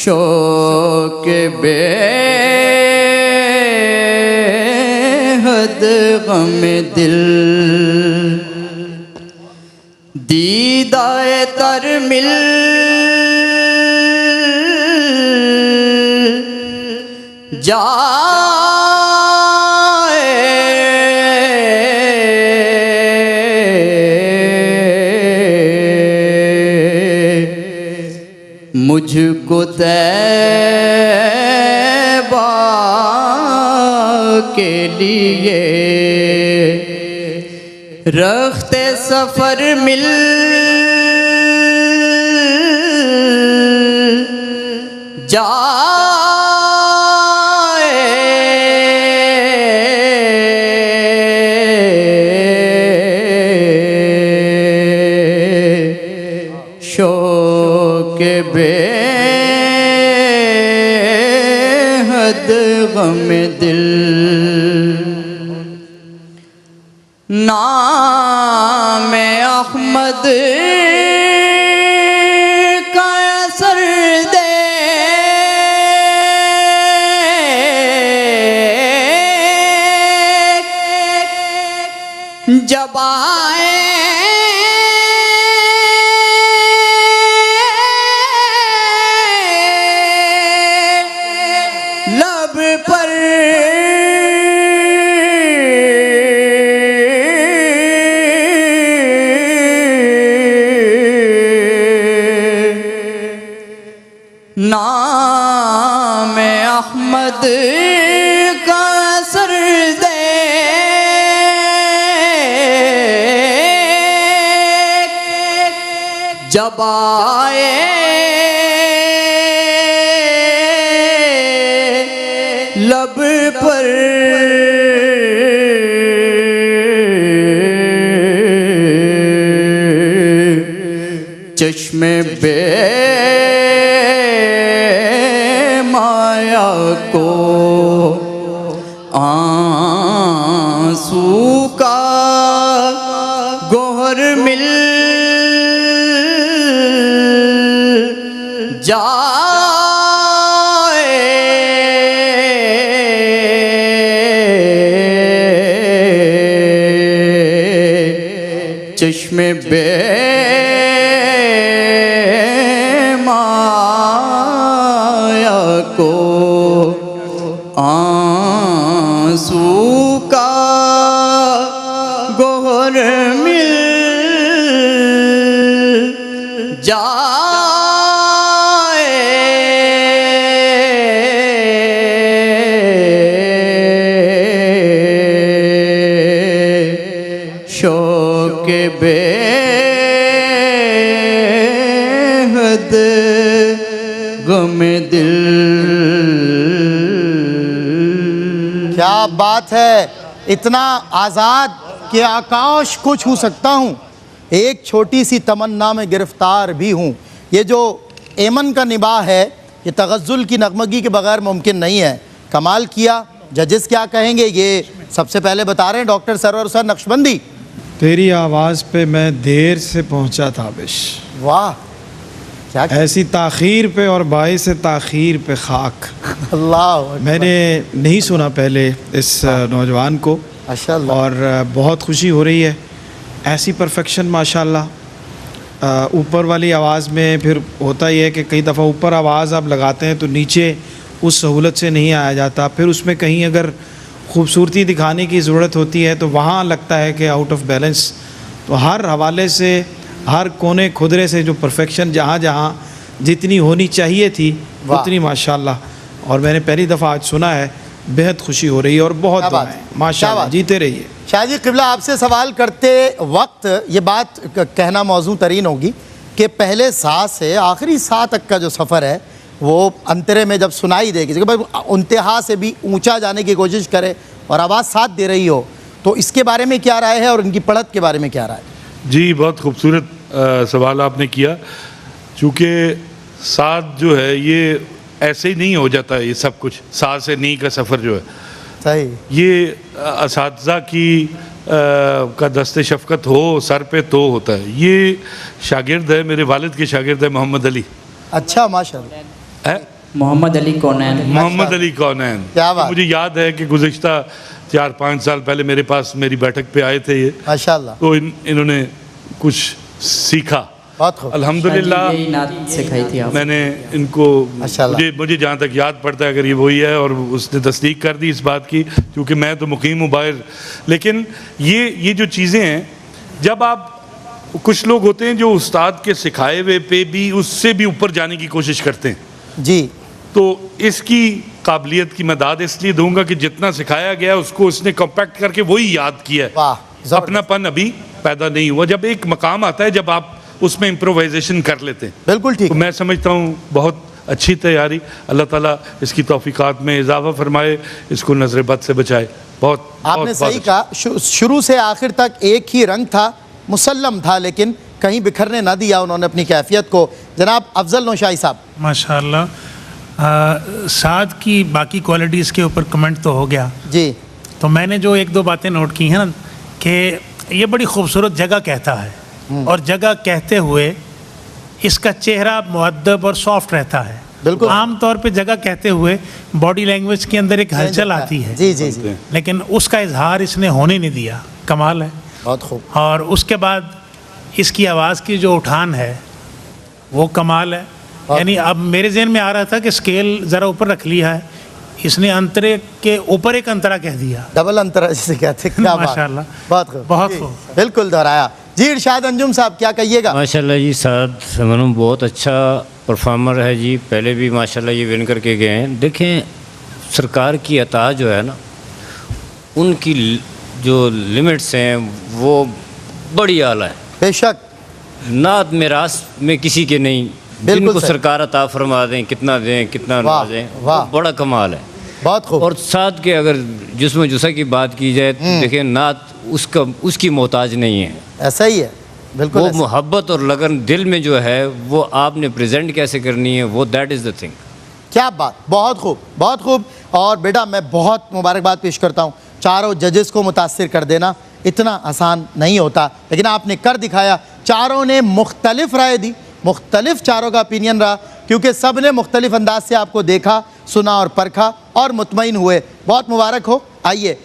शौक बेहद गम दिल दीदाए तर मिल जाए मुझको तैबा के लिए रखते सफर मिल जाए शौक बेहद गम दिल नाम अहमद का असर दे जब आए लब पर नाम अहमद का असर दे जब आए लब पर चश्मे बे माया को आंसू का गोहर मिल जाए चश्मे बे माया को आंसू का गोहर मिल जाए शौक बेहद गम दिल। क्या बात है, इतना आज़ाद कि आकाश को छू सकता हूँ, एक छोटी सी तमन्ना में गिरफ्तार भी हूँ। ये जो एमन का निबाह है ये तगज़्ज़ुल की नगमगी के बगैर मुमकिन नहीं है। कमाल किया। जजेस क्या कहेंगे ये सबसे पहले बता रहे हैं डॉक्टर सरवर हुसैन नक्शबंदी। तेरी आवाज़ पे मैं देर से पहुंचा था बिश। वाह, क्या ऐसी ताख़ीर पे और बाइस ताख़ीर पे खाक। अल्लाह, मैंने नहीं सुना पहले इस नौजवान को माशाअल्लाह, और बहुत खुशी हो रही है। ऐसी परफेक्शन माशाअल्लाह। ऊपर वाली आवाज़ में फिर होता ही है कि कई दफ़ा ऊपर आवाज़ आप लगाते हैं तो नीचे उस सहूलत से नहीं आया जाता, फिर उसमें कहीं अगर खूबसूरती दिखाने की ज़रूरत होती है तो वहाँ लगता है कि आउट ऑफ बैलेंस। तो हर हवाले से, हर कोने खुदरे से जो परफेक्शन जहाँ जहाँ जितनी होनी चाहिए थी उतनी माशाअल्लाह। और मैंने पहली दफ़ा आज सुना है, बेहद खुशी हो रही है और बहुत दुआएं माशाअल्लाह। जीते रहिए। शाहजी क़िबला, आपसे सवाल करते वक्त ये बात कहना मौजू तरीन होगी कि पहले सा से आखिरी सा तक का जो सफ़र है वो अंतरे में जब सुनाई देगी, भाई इंतहा से भी ऊंचा जाने की कोशिश करे और आवाज़ साथ दे रही हो, तो इसके बारे में क्या राय है और इनकी पढ़त के बारे में क्या राय है? जी, बहुत खूबसूरत सवाल आपने किया। चूँकि साथ जो है ये ऐसे ही नहीं हो जाता है, ये सब कुछ साथ से नी का सफ़र जो है सही, ये असातिज़ा की का दस्ते शफ़क़त हो सर पे तो होता है। ये शागिर्द है, मेरे वालिद के शागिर्द है मोहम्मद अली। अच्छा, माशाअल्लाह। है मोहम्मद अली कौनैन। मोहम्मद अली कौनैन। क्या बात। मुझे याद है कि गुज़िश्ता 4-5 साल पहले मेरे पास मेरी बैठक पे आए थे ये, माशाल्लाह, तो इन्होंने कुछ सीखा। बहुत खूब। अल्हम्दुलिल्लाह यही नात सिखाई थी आप। मैंने इनको, माशाल्लाह। मुझे जहाँ तक याद पड़ता है, अगर ये वही है, और उसने तस्दीक कर दी इस बात की, क्योंकि मैं तो मुकीम हूँ बाहर। लेकिन ये जो चीज़ें हैं, जब आप, कुछ लोग होते हैं जो उस्ताद के सिखाए हुए पे भी उससे भी ऊपर जाने की कोशिश करते हैं। जी, तो इसकी काबिलियत की मैं दाद इसलिए दूंगा कि जितना सिखाया गया उसको उसने कॉम्पैक्ट करके वही याद किया है। वाह, जबरदस्त। अपनापन अभी पैदा नहीं हुआ। जब एक मकाम आता है जब आप उसमें इम्प्रोवाइजेशन कर लेते हैं, बिल्कुल ठीक तो मैं समझता हूँ बहुत अच्छी तैयारी। अल्लाह ताला इसकी तौफीकात में इजाफा फरमाए, इसको नजर बद से बचाए। बहुत आपने बहुत सही अच्छा। कहा। शुरू से आखिर तक एक ही रंग था, मुसल्लम था, लेकिन कहीं बिखरने ना दिया उन्होंने अपनी कैफियत को। जनाब अफजल नौशाही साहब। माशाअल्लाह। साद की बाकी क्वालिटीज़ के ऊपर कमेंट तो हो गया जी, तो मैंने जो एक दो बातें नोट की हैं ना, कि ये बड़ी खूबसूरत जगह कहता है, और जगह कहते हुए इसका चेहरा मुअद्दब और सॉफ्ट रहता है। बिल्कुल। आम तौर पे जगह कहते हुए बॉडी लैंग्वेज के अंदर एक हलचल आती है, जी जी जी, लेकिन उसका इजहार इसने होने नहीं दिया। कमाल है। बहुत खूब। और उसके बाद इसकी आवाज़ की जो उठान है वो कमाल है। यानी अब मेरे जहन में आ रहा था कि स्केल ज़रा ऊपर रख लिया है, इसने अंतरे के ऊपर एक अंतरा कह दिया। डबल अंतरा जिसे कहते हैं। क्या बात। माशाल्लाह। बहुत खूब, बहुत जी, खूब। बिल्कुल दोहराया। जी इरशाद अंजुम साहब, क्या कहिएगा। माशाल्लाह जी, साद समन बहुत अच्छा परफॉर्मर है जी, पहले भी माशाल्लाह ये विन करके गए हैं। देखें, सरकार की अता जो है ना, उनकी जो लिमिट्स हैं वो बड़ी आला है। बेशक। नात मिरास में किसी के नहीं, बिल्कुल जिनको सही। सरकार अता फरमा दें, कितना दें कितना ना वाह, दें, वाह। वो बड़ा कमाल है। बहुत खूब। और साथ के अगर जिस्म जुसा की बात की जाए तो देखिए, नात उसकी मोहताज नहीं है। ऐसा ही है, बिल्कुल वो ऐसा। मोहब्बत और लगन दिल में जो है वो आपने प्रेजेंट कैसे करनी है, वो दैट इज़ द थिंग। क्या बात, बहुत खूब, बहुत खूब। और बेटा मैं बहुत मुबारकबाद पेश करता हूँ, चारों जजेस को मुतासिर कर देना इतना आसान नहीं होता, लेकिन आपने कर दिखाया। चारों ने मुख्तलिफ राय दी, मुख्तलिफ चारों का ओपिनियन रहा, क्योंकि सब ने मुख्तलिफ अंदाज से आपको देखा, सुना और परखा और मुतमईन हुए। बहुत मुबारक हो। आइए